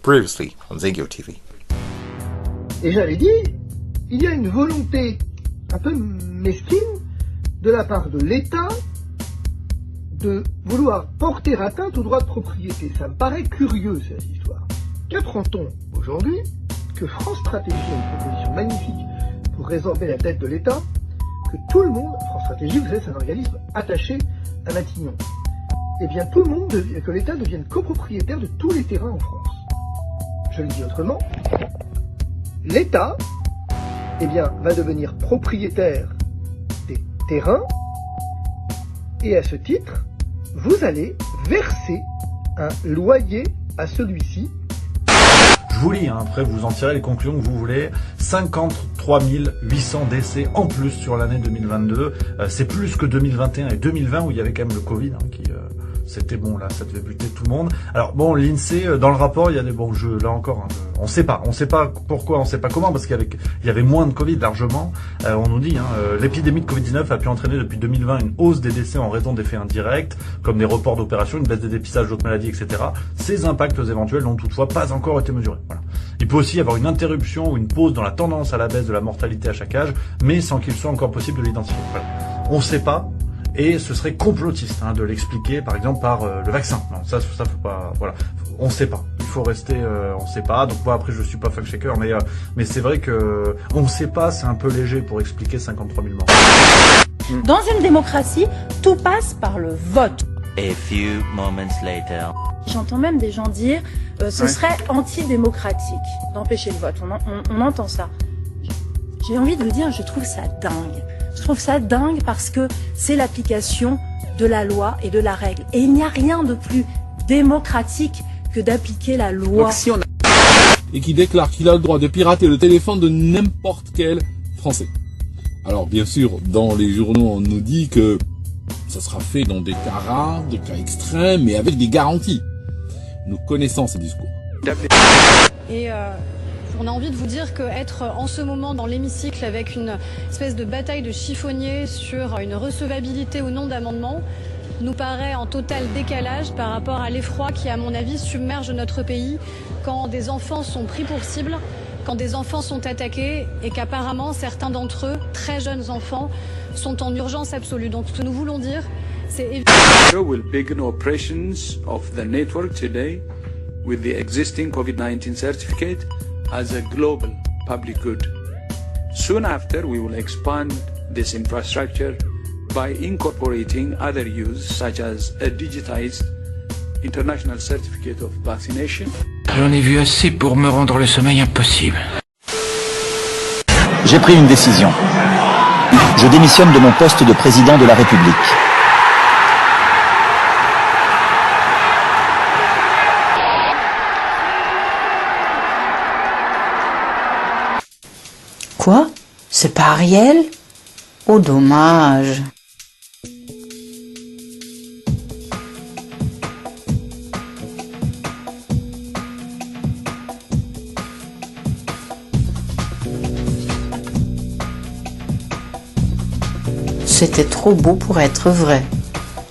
Previously on Zegio TV. Et j'avais dit, il y a une volonté un peu mesquine de la part de l'État de vouloir porter atteinte au droit de propriété. Ça me paraît curieux, cette histoire. Qu'apprend-on aujourd'hui? Que France Stratégie a une proposition magnifique pour résorber la dette de l'État, que tout le monde, France Stratégie, vous savez, c'est un organisme attaché à Matignon, eh bien tout le monde, que l'État devienne copropriétaire de tous les terrains en France. Je le dis autrement, l'État, eh bien, va devenir propriétaire des terrains, et à ce titre, vous allez verser un loyer à celui-ci. Je vous lis, après vous en tirez les conclusions que vous voulez. 53 800 décès en plus sur l'année 2022. C'est plus que 2021 et 2020 où il y avait quand même le Covid qui... C'était bon, là, ça devait buter tout le monde. Alors bon, l'INSEE, dans le rapport, il y a des bons jeux, là encore, on sait pas pourquoi, on sait pas comment, parce qu'il y avait moins de Covid largement. On nous dit, l'épidémie de Covid-19 a pu entraîner depuis 2020 une hausse des décès en raison d'effets indirects, comme des reports d'opérations, une baisse des dépistages d'autres maladies, etc. Ces impacts éventuels n'ont toutefois pas encore été mesurés. Voilà. Il peut aussi y avoir une interruption ou une pause dans la tendance à la baisse de la mortalité à chaque âge, mais sans qu'il soit encore possible de l'identifier. Voilà. On sait pas. Et ce serait complotiste de l'expliquer, par exemple, par le vaccin. Non, ça faut pas. Voilà, on sait pas. Il faut rester, on sait pas. Donc moi après, je suis pas fact-checker, mais c'est vrai que on sait pas. C'est un peu léger pour expliquer 53 000 morts. Dans une démocratie, tout passe par le vote. A few moments later. J'entends même des gens dire ce serait antidémocratique d'empêcher le vote. On entend ça. J'ai envie de vous dire, je trouve ça dingue. Je trouve ça dingue parce que c'est l'application de la loi et de la règle. Et il n'y a rien de plus démocratique que d'appliquer la loi. Et qui déclare qu'il a le droit de pirater le téléphone de n'importe quel Français. Alors bien sûr, dans les journaux, on nous dit que ça sera fait dans des cas rares, des cas extrêmes, mais avec des garanties. Nous connaissons ce discours. Et on a envie de vous dire qu'être en ce moment dans l'hémicycle avec une espèce de bataille de chiffonniers sur une recevabilité ou non d'amendement nous paraît en total décalage par rapport à l'effroi qui, à mon avis, submerge notre pays quand des enfants sont pris pour cible, quand des enfants sont attaqués et qu'apparemment certains d'entre eux, très jeunes enfants, sont en urgence absolue. Donc ce que nous voulons dire, c'est évident. Will begin operations of the network today with the existing COVID-19 certificate as a global public good. Soon after, we will expand this infrastructure by incorporating other use, such as a digitized international certificate of vaccination. J'en ai vu assez pour me rendre le sommeil impossible. J'ai pris une décision. Je démissionne de mon poste de président de la République. Quoi? C'est pas Ariel? Oh, dommage. C'était trop beau pour être vrai.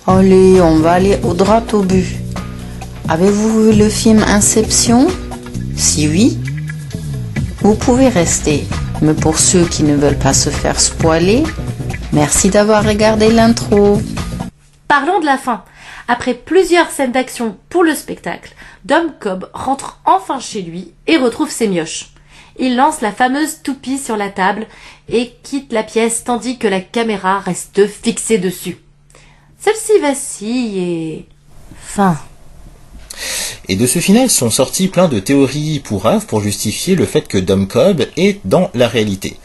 Allez, on va aller au droit au but. Avez-vous vu le film Inception? Si oui, vous pouvez rester. Mais pour ceux qui ne veulent pas se faire spoiler, merci d'avoir regardé l'intro. Parlons de la fin. Après plusieurs scènes d'action pour le spectacle, Dom Cobb rentre enfin chez lui et retrouve ses mioches. Il lance la fameuse toupie sur la table et quitte la pièce tandis que la caméra reste fixée dessus. Celle-ci vacille et... fin. Et de ce final sont sortis plein de théories pourraves pour justifier le fait que Dom Cobb est dans la réalité.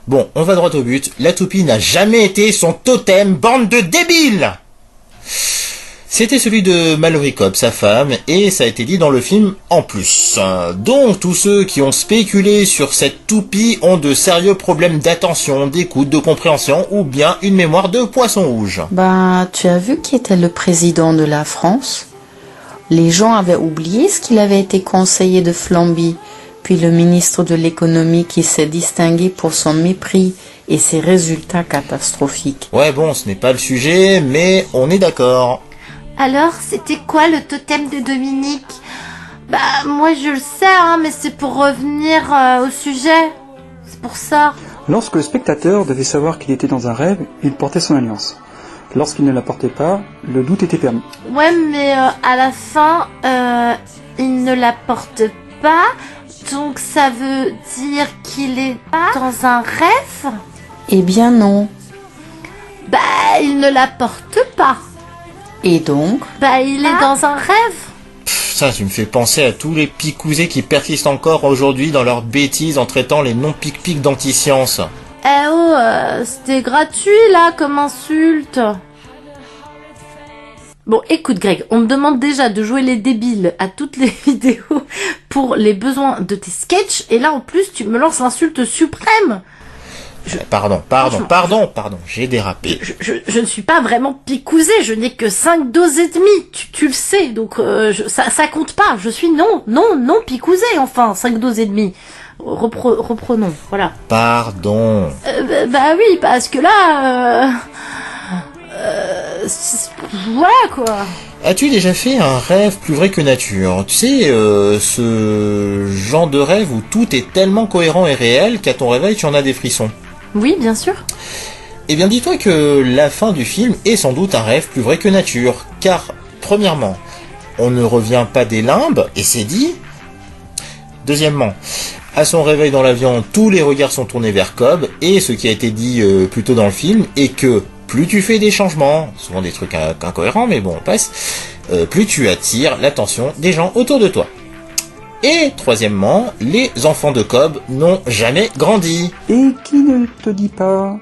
Bon, on va droit au but, la toupie n'a jamais été son totem, bande de débiles! C'était celui de Mallory Cobb, sa femme, et ça a été dit dans le film en plus. Donc tous ceux qui ont spéculé sur cette toupie ont de sérieux problèmes d'attention, d'écoute, de compréhension, ou bien une mémoire de poisson rouge. Bah, tu as vu qui était le président de la France? Les gens avaient oublié ce qu'il avait été conseiller de Flamby, puis le ministre de l'économie qui s'est distingué pour son mépris et ses résultats catastrophiques. Ouais bon, ce n'est pas le sujet, mais on est d'accord. Alors, c'était quoi le totem de Dominique? Bah, moi je le sais, hein, mais c'est pour revenir au sujet. C'est pour ça. Lorsque le spectateur devait savoir qu'il était dans un rêve, il portait son alliance. Lorsqu'il ne la portait pas, le doute était permis. Ouais, mais à la fin, il ne la porte pas, donc ça veut dire qu'il est pas dans un rêve ? Eh bien non. Bah, il ne la porte pas. Et donc ? Bah, il est dans un rêve. Ça, tu me fais penser à tous les picousés qui persistent encore aujourd'hui dans leurs bêtises en traitant les non-pic-pic d'anti-science. Eh oh, c'était gratuit là comme insulte. Bon, écoute Greg, on me demande déjà de jouer les débiles à toutes les vidéos pour les besoins de tes sketchs, et là en plus tu me lances l'insulte suprême. Pardon, j'ai dérapé. Je ne suis pas vraiment picousée, je n'ai que 5 doses et demie, tu le sais, donc ça compte pas, je suis non picousée, enfin, 5 doses et demie. Reprenons, voilà. Pardon. Bah oui, parce que là... voilà quoi. As-tu déjà fait un rêve plus vrai que nature ? Tu sais, ce genre de rêve où tout est tellement cohérent et réel qu'à ton réveil tu en as des frissons. Oui, bien sûr. Eh bien dis-toi que la fin du film est sans doute un rêve plus vrai que nature, car, premièrement, on ne revient pas des limbes, et c'est dit. Deuxièmement, à son réveil dans l'avion, tous les regards sont tournés vers Cobb, et ce qui a été dit plus tôt dans le film est que plus tu fais des changements, souvent des trucs incohérents, mais bon, on passe, plus tu attires l'attention des gens autour de toi. Et troisièmement, les enfants de Cobb n'ont jamais grandi. Et qui ne te dit pas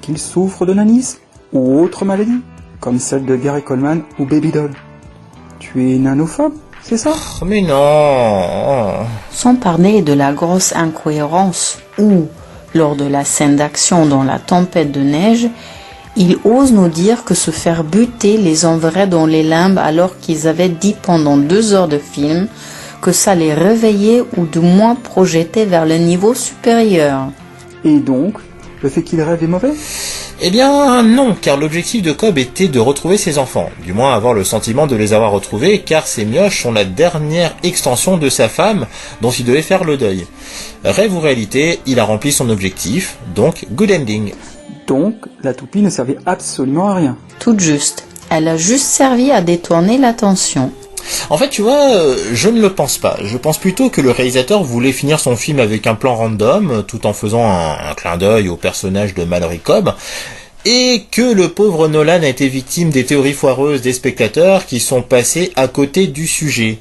qu'ils souffrent de nanisme ou autre maladie, comme celle de Gary Coleman ou Baby Doll. Tu es nanophobe, c'est ça ? Mais non. Sans parler de la grosse incohérence où, lors de la scène d'action dans la tempête de neige, il ose nous dire que se faire buter les enverrait dans les limbes alors qu'ils avaient dit pendant 2 heures de film que ça les réveillait ou du moins projetait vers le niveau supérieur. Et donc, le fait qu'il rêve est mauvais ? Eh bien non, car l'objectif de Cobb était de retrouver ses enfants, du moins avoir le sentiment de les avoir retrouvés, car ces mioches sont la dernière extension de sa femme dont il devait faire le deuil. Rêve ou réalité, il a rempli son objectif, donc good ending. Donc, la toupie ne servait absolument à rien. Tout juste. Elle a juste servi à détourner l'attention. En fait, tu vois, je ne le pense pas. Je pense plutôt que le réalisateur voulait finir son film avec un plan random, tout en faisant un clin d'œil au personnage de Mallory Cobb, et que le pauvre Nolan a été victime des théories foireuses des spectateurs qui sont passés à côté du sujet.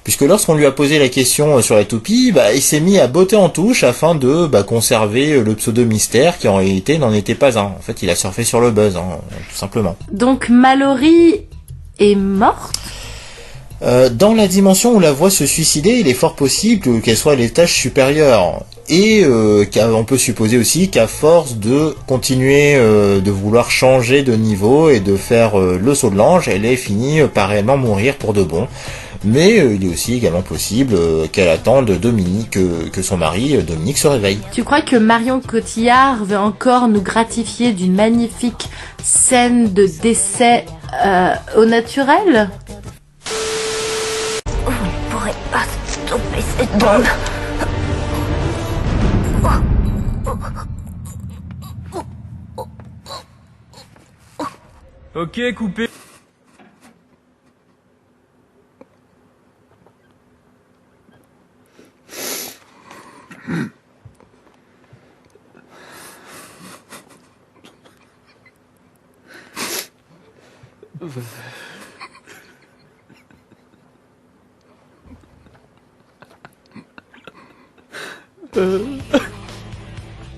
Puisque lorsqu'on lui a posé la question sur la toupie, il s'est mis à botter en touche afin de conserver le pseudo-mystère qui en réalité n'en était pas un. En fait, il a surfé sur le buzz, tout simplement. Donc Mallory est morte ? Dans la dimension où la voit se suicider, il est fort possible qu'elle soit à l'étage supérieur. Et on peut supposer aussi qu'à force de continuer de vouloir changer de niveau et de faire le saut de l'ange, elle ait fini par réellement mourir pour de bon. Mais il est aussi également possible qu'elle attende Dominique, que son mari Dominique se réveille. Tu crois que Marion Cotillard veut encore nous gratifier d'une magnifique scène de décès au naturel ? On ne pourrait pas stopper cette bombe. Ok, coupé.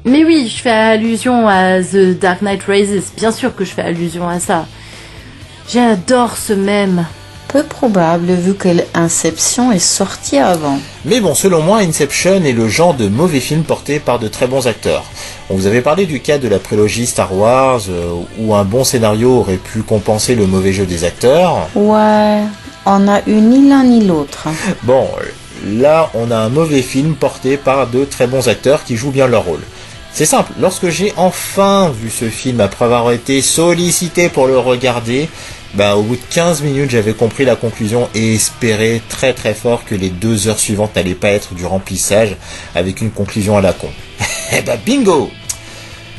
Mais oui, je fais allusion à The Dark Knight Rises, bien sûr que je fais allusion à ça. J'adore ce mème. Peu probable vu que Inception est sorti avant. Mais bon, selon moi, Inception est le genre de mauvais film porté par de très bons acteurs. On vous avait parlé du cas de la prélogie Star Wars, où un bon scénario aurait pu compenser le mauvais jeu des acteurs. Ouais, on a eu ni l'un ni l'autre. Bon, là, on a un mauvais film porté par de très bons acteurs qui jouent bien leur rôle. C'est simple, lorsque j'ai enfin vu ce film après avoir été sollicité pour le regarder, Au bout de 15 minutes, j'avais compris la conclusion et espéré très très fort que les 2 heures suivantes n'allaient pas être du remplissage avec une conclusion à la con. Bingo!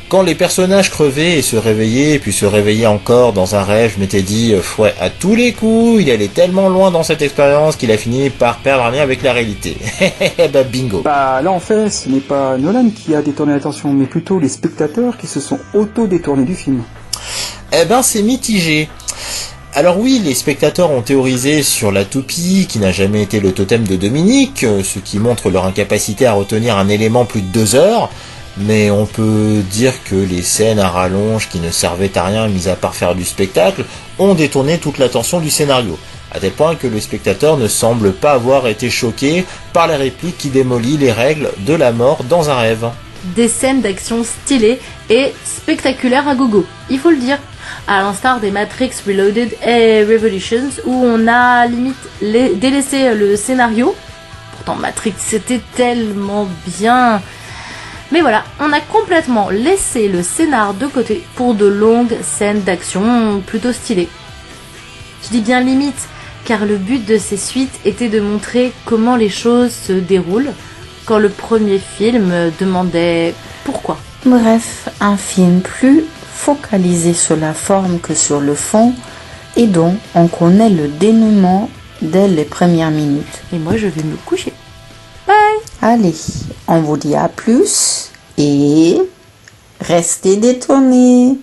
Quand les personnages crevaient et se réveillaient, puis se réveillaient encore dans un rêve, je m'étais dit, ouais, à tous les coups, il allait tellement loin dans cette expérience qu'il a fini par perdre un lien avec la réalité. Bingo. Là en fait, ce n'est pas Nolan qui a détourné l'attention, mais plutôt les spectateurs qui se sont auto-détournés du film. C'est mitigé. Alors oui, les spectateurs ont théorisé sur la toupie, qui n'a jamais été le totem de Dominique, ce qui montre leur incapacité à retenir un élément plus de 2 heures, mais on peut dire que les scènes à rallonge qui ne servaient à rien, mis à part faire du spectacle, ont détourné toute l'attention du scénario, à tel point que le spectateur ne semble pas avoir été choqué par la réplique qui démolit les règles de la mort dans un rêve. Des scènes d'action stylées et spectaculaires à gogo, il faut le dire. À l'instar des Matrix Reloaded et Revolutions, où on a limite délaissé le scénario. Pourtant Matrix c'était tellement bien. Mais voilà, on a complètement laissé le scénar de côté pour de longues scènes d'action plutôt stylées. Je dis bien limite, car le but de ces suites était de montrer comment les choses se déroulent, quand le premier film demandait pourquoi. Bref, un film plus focalisé sur la forme que sur le fond, et dont on connaît le dénouement dès les premières minutes. Et moi je vais me coucher. Bye. Allez, on vous dit à plus et restez détonnés.